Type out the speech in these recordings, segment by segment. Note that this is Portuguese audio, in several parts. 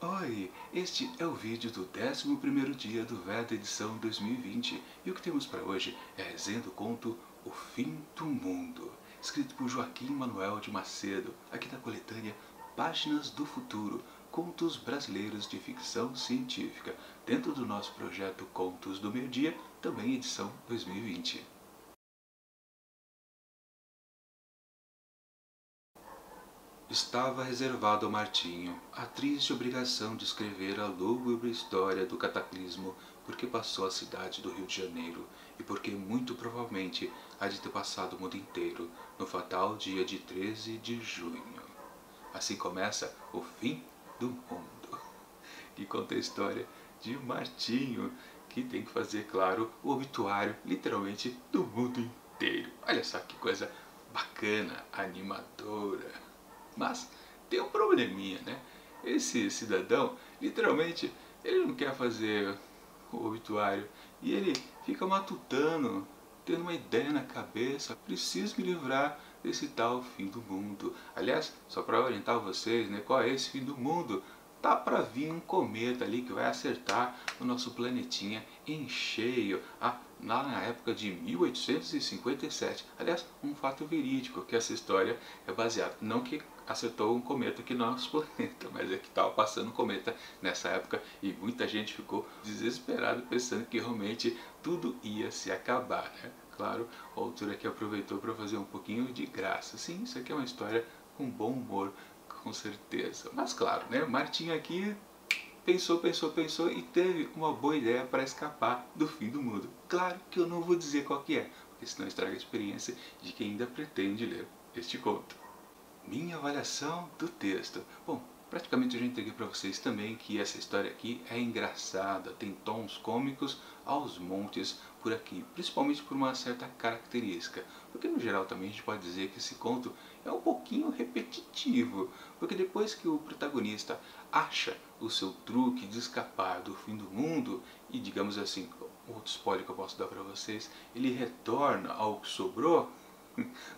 Oi, este é o vídeo do 11º dia do Veda edição 2020 e o que temos para hoje é a resenha do conto O Fim do Mundo, escrito por Joaquim Manuel de Macedo, aqui da coletânea Páginas do Futuro, contos brasileiros de ficção científica, dentro do nosso projeto Contos do Meio Dia, também edição 2020. Estava reservado a Martinho a triste obrigação de escrever a lúgubre história do cataclismo por que passou a cidade do Rio de Janeiro e porque muito provavelmente há de ter passado o mundo inteiro no fatal dia de 13 de junho. Assim começa o fim do mundo, que conta a história de Martinho, que tem que fazer, claro, o obituário, literalmente, do mundo inteiro. Olha só que coisa bacana, animadora. Mas tem um probleminha, né? Esse cidadão, literalmente, ele não quer fazer o obituário e ele fica matutando, tendo uma ideia na cabeça: preciso me livrar desse tal fim do mundo. Aliás, só para orientar vocês, né, qual é esse fim do mundo? Tá para vir um cometa ali que vai acertar o nosso planetinha em cheio, lá na época de 1857. Aliás, um fato verídico, que essa história é baseada, não que acertou um cometa aqui no nosso planeta, mas é que estava passando um cometa nessa época e muita gente ficou desesperada pensando que realmente tudo ia se acabar, né? Claro, o autor aqui aproveitou para fazer um pouquinho de graça. Sim, isso aqui é uma história com bom humor, com certeza. Mas claro, né? Martinho aqui pensou e teve uma boa ideia para escapar do fim do mundo. Claro que eu não vou dizer qual que é, porque senão estraga a experiência de quem ainda pretende ler este conto. Minha avaliação do texto. Bom, praticamente eu já entreguei para vocês também que essa história aqui é engraçada, tem tons cômicos aos montes por aqui, principalmente por uma certa característica, porque no geral também a gente pode dizer que esse conto é um pouquinho repetitivo, porque depois que o protagonista acha o seu truque de escapar do fim do mundo e, digamos assim, outro spoiler que eu posso dar para vocês, ele retorna ao que sobrou,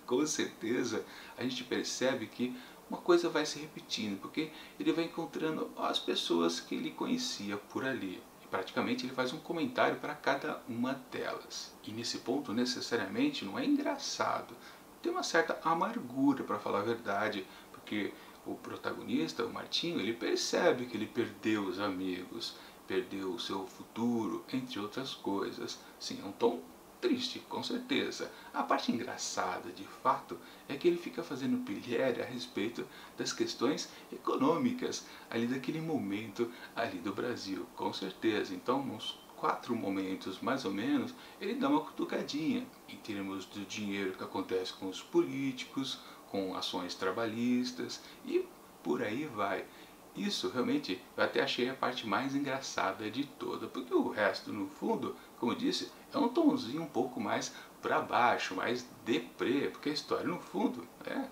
com certeza a gente percebe que uma coisa vai se repetindo, porque ele vai encontrando as pessoas que ele conhecia por ali. E praticamente ele faz um comentário para cada uma delas. E nesse ponto, necessariamente, não é engraçado. Tem uma certa amargura, para falar a verdade, porque o protagonista, o Martinho, ele percebe que ele perdeu os amigos, perdeu o seu futuro, entre outras coisas. Sim, é um tom triste, com certeza. A parte engraçada, de fato, é que ele fica fazendo pilhéria a respeito das questões econômicas ali daquele momento ali do Brasil, com certeza. Então, uns 4 momentos mais ou menos, ele dá uma cutucadinha em termos do dinheiro que acontece com os políticos, com ações trabalhistas e por aí vai. Isso realmente eu até achei a parte mais engraçada de toda, porque o resto, no fundo, como eu disse, é um tomzinho um pouco mais para baixo, mais deprê, porque a história, no fundo, é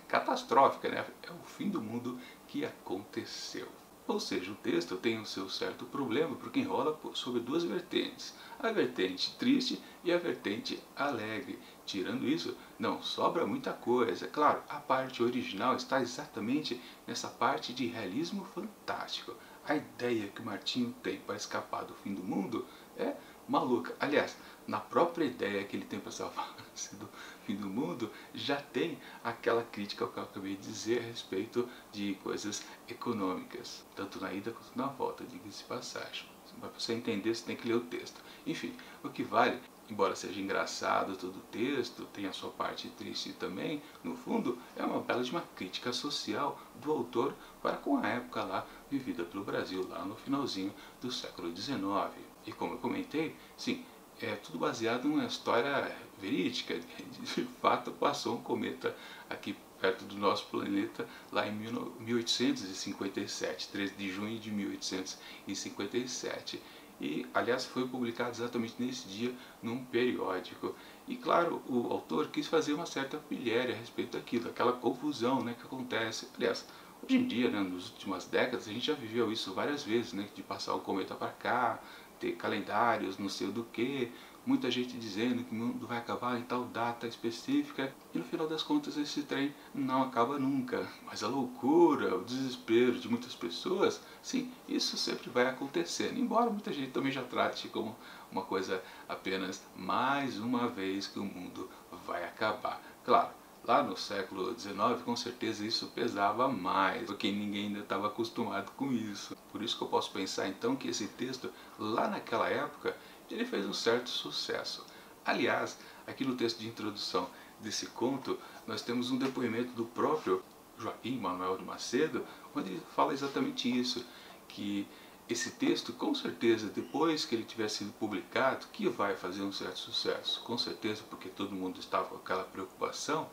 catastrófica, né? É o fim do mundo que aconteceu. Ou seja, o texto tem o seu certo problema porque enrola sobre duas vertentes. A vertente triste e a vertente alegre. Tirando isso, não sobra muita coisa. Claro, a parte original está exatamente nessa parte de realismo fantástico. A ideia que o Martinho tem para escapar do fim do mundo é maluca. Aliás, na própria ideia que ele tem para salvar-se do fim do mundo, já tem aquela crítica que eu acabei de dizer a respeito de coisas econômicas, tanto na ida quanto na volta, diga-se de passagem. Para você entender, você tem que ler o texto. Enfim, o que vale, embora seja engraçado todo o texto, tem a sua parte triste também, no fundo é uma bela de uma crítica social do autor para com a época lá vivida pelo Brasil, lá no finalzinho do século XIX. E como eu comentei, sim, é tudo baseado numa história verídica. De fato, passou um cometa aqui perto do nosso planeta lá em 1857, 13 de junho de 1857. E, aliás, foi publicado exatamente nesse dia num periódico. E, claro, o autor quis fazer uma certa pilhéria a respeito daquilo, aquela confusão, né, que acontece. Aliás, hoje em dia, né, nas últimas décadas, a gente já viveu isso várias vezes, né, de passar o cometa para cá, ter calendários, não sei do que, muita gente dizendo que o mundo vai acabar em tal data específica, e no final das contas esse trem não acaba nunca. Mas a loucura, o desespero de muitas pessoas, sim, isso sempre vai acontecendo, embora muita gente também já trate como uma coisa apenas mais uma vez que o mundo vai acabar. Claro, lá no século XIX, com certeza isso pesava mais, porque ninguém ainda estava acostumado com isso. Por isso que eu posso pensar então que esse texto, lá naquela época, ele fez um certo sucesso. Aliás, aqui no texto de introdução desse conto, nós temos um depoimento do próprio Joaquim Manuel de Macedo, onde ele fala exatamente isso, que esse texto, com certeza, depois que ele tiver sido publicado, que vai fazer um certo sucesso, com certeza, porque todo mundo estava com aquela preocupação,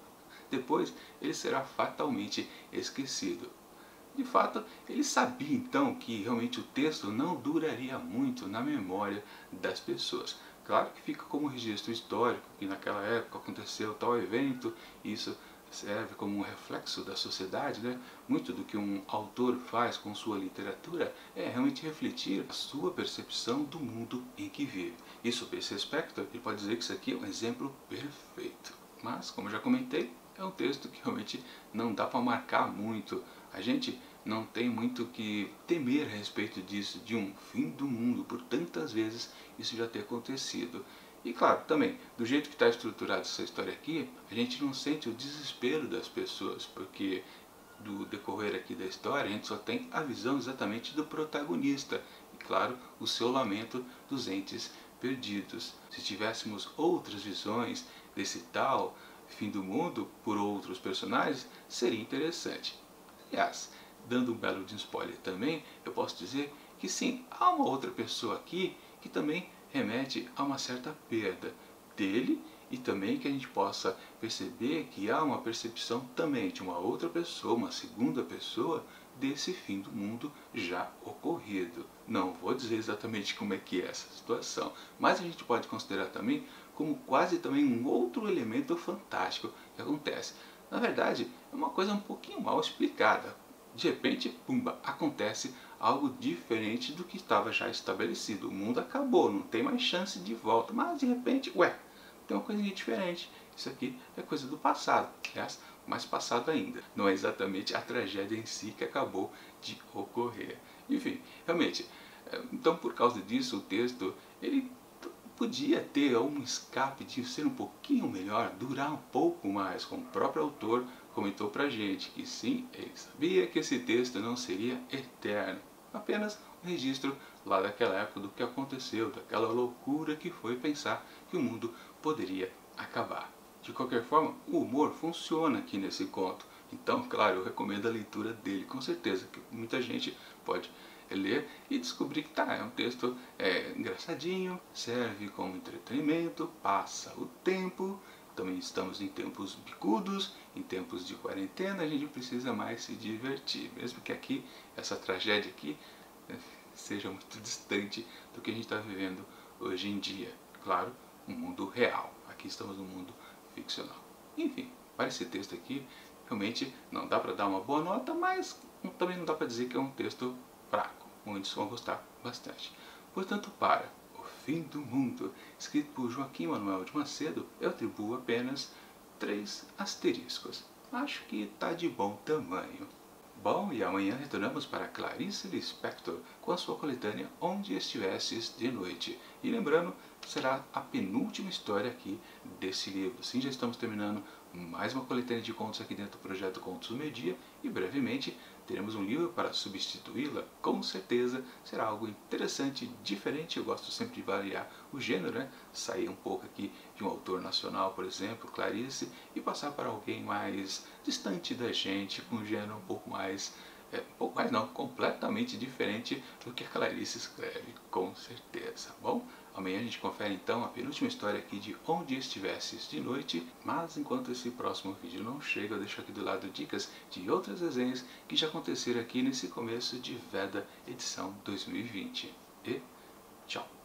depois ele será fatalmente esquecido. De fato, ele sabia então que realmente o texto não duraria muito na memória das pessoas. Claro que fica como registro histórico, que naquela época aconteceu tal evento, e isso serve como um reflexo da sociedade, né? Muito do que um autor faz com sua literatura é realmente refletir a sua percepção do mundo em que vive. E sob esse aspecto, ele pode dizer que isso aqui é um exemplo perfeito. Mas, como já comentei, é um texto que realmente não dá para marcar muito. A gente não tem muito o que temer a respeito disso, de um fim do mundo, por tantas vezes isso já ter acontecido. E claro, também, do jeito que está estruturada essa história aqui, a gente não sente o desespero das pessoas, porque do decorrer aqui da história a gente só tem a visão exatamente do protagonista e, claro, o seu lamento dos entes perdidos. Se tivéssemos outras visões desse tal fim do mundo por outros personagens, seria interessante. Aliás, dando um belo de spoiler também, eu posso dizer que sim, há uma outra pessoa aqui que também remete a uma certa perda dele, e também que a gente possa perceber que há uma percepção também de uma outra pessoa, uma segunda pessoa, desse fim do mundo já ocorrido. Não vou dizer exatamente como é que é essa situação, mas a gente pode considerar também como quase também um outro elemento fantástico que acontece. Na verdade, é uma coisa um pouquinho mal explicada. De repente, pumba, acontece algo diferente do que estava já estabelecido. O mundo acabou, não tem mais chance de volta, mas de repente, ué, tem uma coisinha diferente. Isso aqui é coisa do passado, aliás, mais passado ainda. Não é exatamente a tragédia em si que acabou de ocorrer. Enfim, realmente, então por causa disso o texto, ele podia ter um escape de ser um pouquinho melhor, durar um pouco mais, como o próprio autor comentou pra gente, que sim, ele sabia que esse texto não seria eterno, apenas um registro lá daquela época do que aconteceu, daquela loucura que foi pensar que o mundo poderia acabar. De qualquer forma, o humor funciona aqui nesse conto, então, claro, eu recomendo a leitura dele, com certeza, que muita gente pode ler e descobrir que é um texto engraçadinho, serve como entretenimento, passa o tempo. Também estamos em tempos bicudos, em tempos de quarentena, a gente precisa mais se divertir, mesmo que aqui, essa tragédia aqui, seja muito distante do que a gente está vivendo hoje em dia. Claro, um mundo real, aqui estamos num mundo ficcional. Enfim, para esse texto aqui, realmente não dá para dar uma boa nota, mas também não dá para dizer que é um texto fraco, muitos vão gostar bastante. Portanto, para O Fim do Mundo, escrito por Joaquim Manuel de Macedo, eu atribuo apenas 3 asteriscos. Acho que está de bom tamanho. Bom, e amanhã retornamos para Clarice Lispector com a sua coletânea Onde Estivesses de Noite. E lembrando, será a penúltima história aqui desse livro. Sim, já estamos terminando mais uma coletânea de contos aqui dentro do projeto Contos do Meio-Dia e brevemente teremos um livro para substituí-la. Com certeza será algo interessante, diferente. Eu gosto sempre de variar o gênero, né? Sair um pouco aqui de um autor nacional, por exemplo, Clarice, e passar para alguém mais distante da gente, com um gênero um pouco mais não, completamente diferente do que a Clarice escreve, com certeza. Bom, amanhã a gente confere então a penúltima história aqui de Onde Estivesses de Noite, mas enquanto esse próximo vídeo não chega, eu deixo aqui do lado dicas de outras resenhas que já aconteceram aqui nesse começo de Veda edição 2020. E tchau!